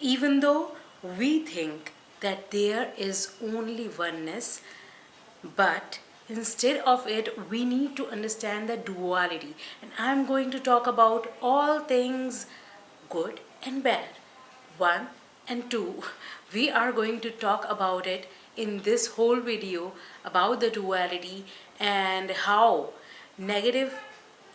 Even though we think that there is only oneness, but instead of it, we need to understand the duality. And I'm going to talk about all things good and bad. One and two, we are going to talk about it in this whole video about the duality and how negative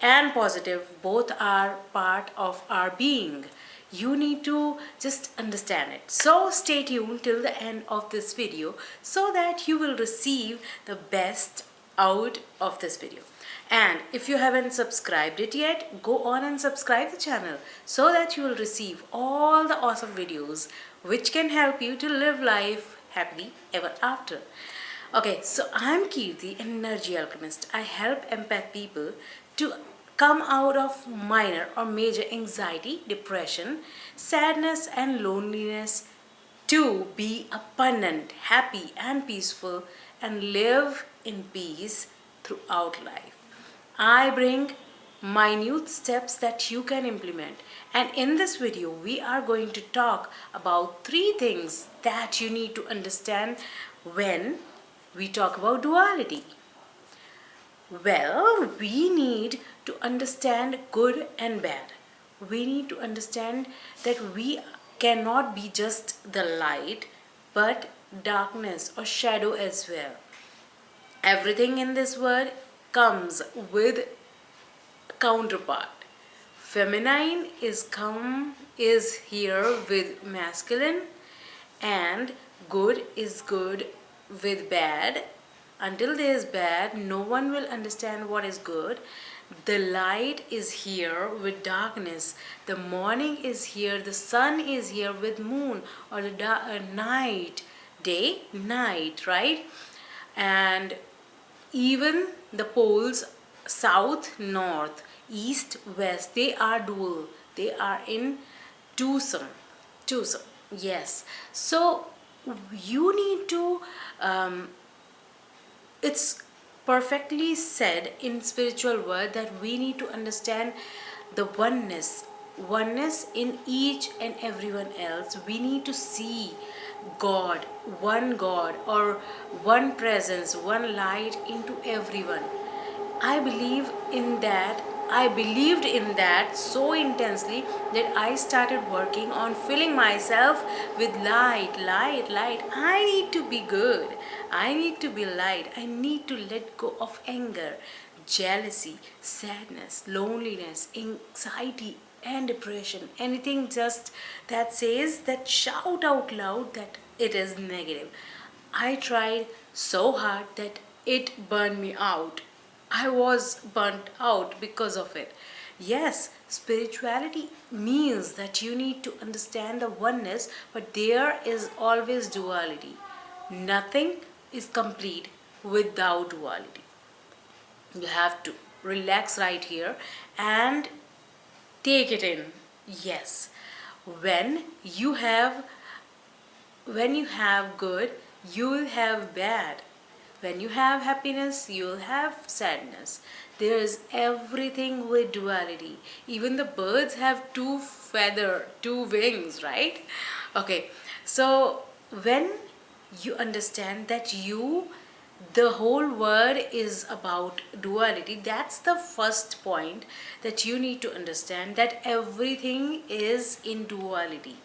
and positive both are part of our being. You need to just understand it. So stay tuned till the end of this video so that you will receive the best out of this video. And if you haven't subscribed it yet, go on and subscribe the channel so that you will receive all the awesome videos which can help you to live life happily ever after. Okay, so I'm Kirti, an energy alchemist. I help empath people to come out of minor or major anxiety, depression, sadness, and loneliness to be abundant, happy, and peaceful and live in peace throughout life. I bring minute steps that you can implement. And in this video, we are going to talk about three things that you need to understand when we talk about duality. Well, we need to understand good and bad. We need to understand that we cannot be just the light, but darkness or shadow as well. Everything in this world comes with counterpart. Feminine is here with masculine, and good is good with bad. Until there is bad, no one will understand what is good. The light is here with darkness. The morning is here. The sun is here with moon, or the night, day, night, right? And even the poles, south, north, east, west, they are dual. They are in twosome. Twosome. Yes. So you need to it's perfectly said in spiritual word that we need to understand the oneness in each and everyone else. We need to see God or one presence, one light into everyone. I believe in that. I believed in that so intensely that I started working on filling myself with light, light, light. I need to be good. I need to be light. I need to let go of anger, jealousy, sadness, loneliness, anxiety, and depression. Anything just that says that shout out loud that it is negative. I tried so hard that it burned me out. I was burnt out because of it. Yes, spirituality means that you need to understand the oneness, but there is always duality. Nothing is complete without duality. You have to relax right here and take it in. Yes, when you have when you have good, you will have bad. When you have happiness, you will have sadness. There is everything with duality. Even the birds have two wings, right? Okay, so when you understand that the whole word is about duality, that's the first point that you need to understand, that everything is in duality.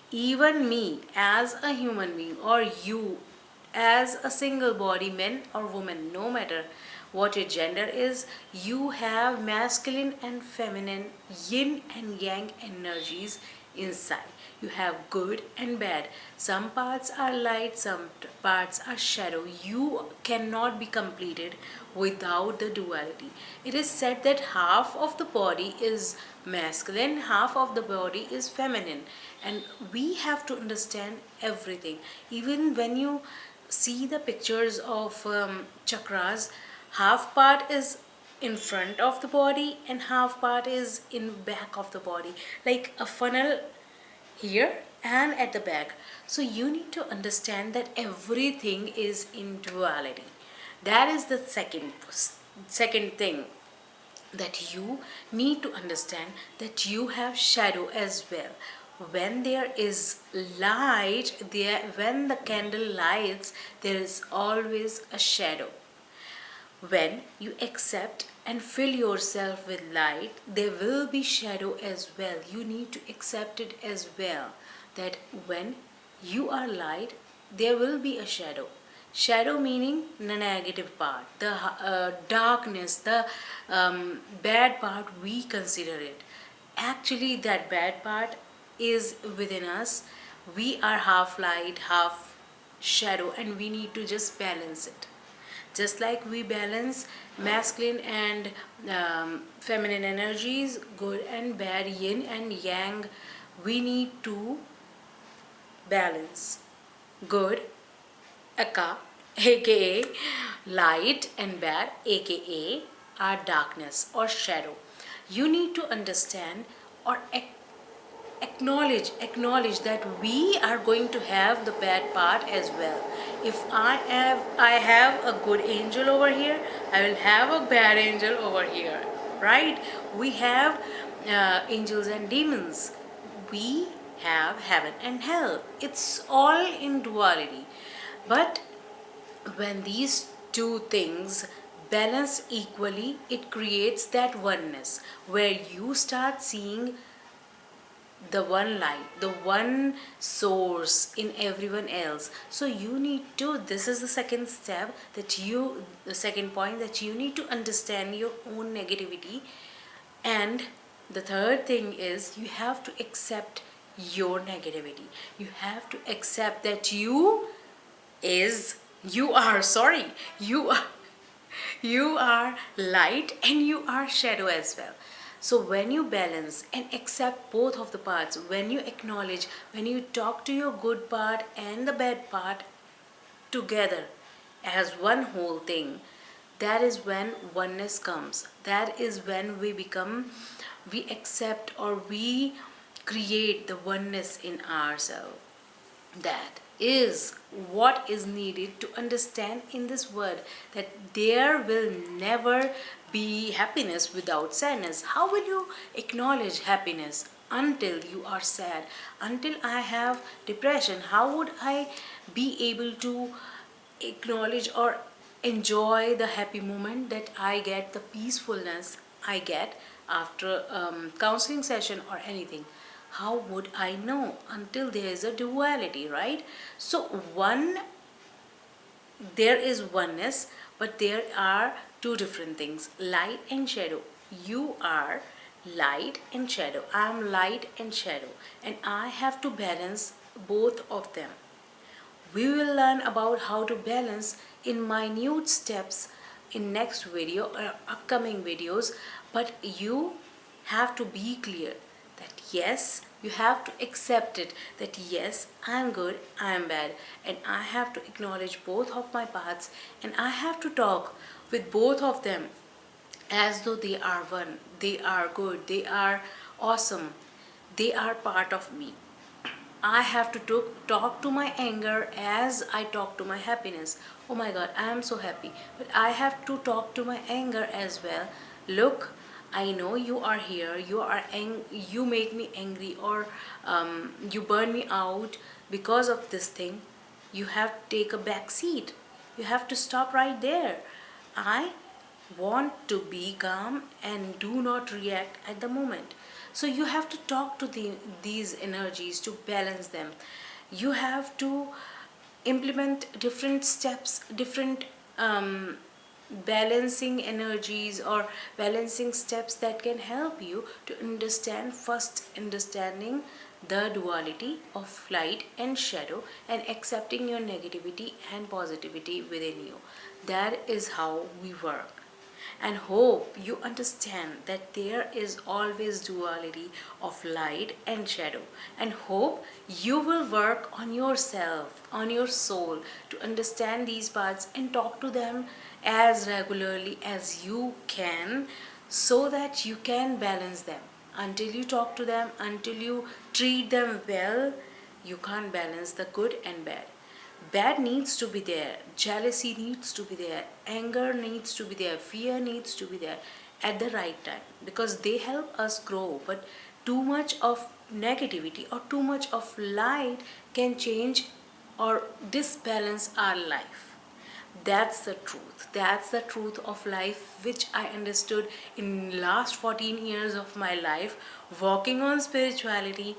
Even me as a human being, or you as a single body, man or woman, no matter what your gender is, you have masculine and feminine, yin and yang energies inside. You have good and bad. Some parts are light, some parts are shadow. You cannot be completed without the duality. It is said that half of the body is masculine, half of the body is feminine, and we have to understand everything. Even when you see the pictures of chakras, half part is in front of the body and half part is in back of the body, like a funnel here and at the back. So you need to understand that everything is in duality. That is the second thing, that you need to understand that you have shadow as well. When there is light, when the candle lights, there is always a shadow. When you accept and fill yourself with light, there will be shadow as well. You need to accept it as well. That when you are light, there will be a shadow. Shadow meaning the negative part, the darkness, the bad part, we consider it. Actually, that bad part is within us. We are half light, half shadow, and we need to just balance it. Just like we balance masculine and feminine energies, good and bad, yin and yang, we need to balance good, aka, aka light, and bad, aka our darkness or shadow. You need to understand or acknowledge that we are going to have the bad part as well. If I have a good angel over here, I will have a bad angel over here, right? We have angels and demons. We have heaven and hell. It's all in duality. But when these two things balance equally, it creates that oneness where you start seeing the one light, the one source in everyone else. So you need to, this is the second step, the second point, that you need to understand your own negativity. And the third thing is you have to accept your negativity. You have to accept that you are sorry, you are light and you are shadow as well. So when you balance and accept both of the parts, when you acknowledge, when you talk to your good part and the bad part together as one whole thing, that is when oneness comes. That is when we accept or we create the oneness in ourselves. That is what is needed to understand in this world, that there will never be happiness without sadness. How will you acknowledge happiness until you are sad? Until I have depression, how would I be able to acknowledge or enjoy the happy moment that I get, the peacefulness I get after counseling session or anything? How would I know until there is a duality, right? So there is oneness, but there are two different things, light and shadow. You are light and shadow, I am light and shadow, and I have to balance both of them. We will learn about how to balance in minute steps in next video or upcoming videos. But you have to be clear that yes, you have to accept it, that yes, I am good, I am bad, and I have to acknowledge both of my paths, and I have to talk with both of them as though they are one, they are good, they are awesome, they are part of me. I have to talk to my anger as I talk to my happiness. Oh my god, I am so happy. But I have to talk to my anger as well. Look, I know you are here. You make me angry, or you burn me out because of this thing. You have to take a back seat. You have to stop right there. I want to be calm and do not react at the moment. So you have to talk to these energies to balance them. You have to implement different steps, different balancing energies or balancing steps that can help you to understand, first understanding the duality of light and shadow, and accepting your negativity and positivity within you. That is how we work. And hope you understand that there is always duality of light and shadow, and hope you will work on yourself, on your soul, to understand these parts and talk to them as regularly as you can, so that you can balance them. Until you talk to them, until you treat them well, you can't balance the good and bad. Bad needs to be there, jealousy needs to be there, anger needs to be there, fear needs to be there at the right time, because they help us grow. But too much of negativity or too much of light can change or disbalance our life. That's the truth. That's the truth of life, which I understood in last 14 years of my life working on spirituality,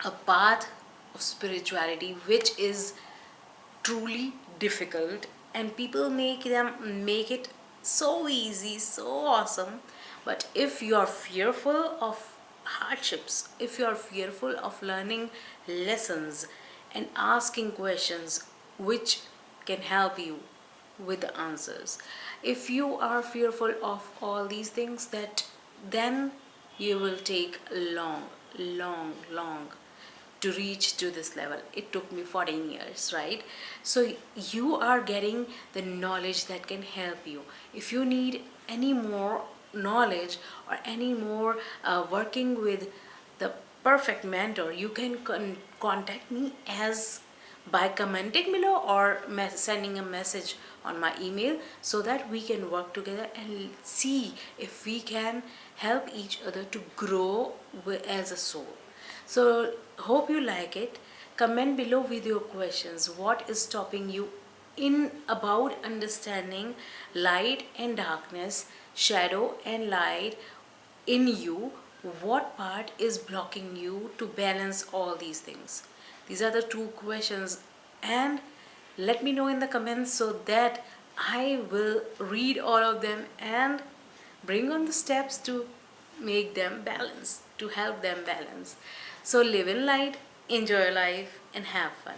a path of spirituality which is truly difficult, and people make it so easy, so awesome. But if you are fearful of hardships, if you are fearful of learning lessons and asking questions which can help you with the answers, if you are fearful of all these things, that then you will take long to reach to this level. It took me 14 years, right? So you are getting the knowledge that can help you. If you need any more knowledge or any more working with the perfect mentor, you can contact me as by commenting below or sending a message on my email, so that we can work together and see if we can help each other to grow as a soul. So hope you like it. Comment below with your questions. What is stopping you in about understanding light and darkness, shadow and light in you? What part is blocking you to balance all these things? These are the two questions, and let me know in the comments so that I will read all of them and bring on the steps to make them balance, to help them balance. So live in light, enjoy life, and have fun.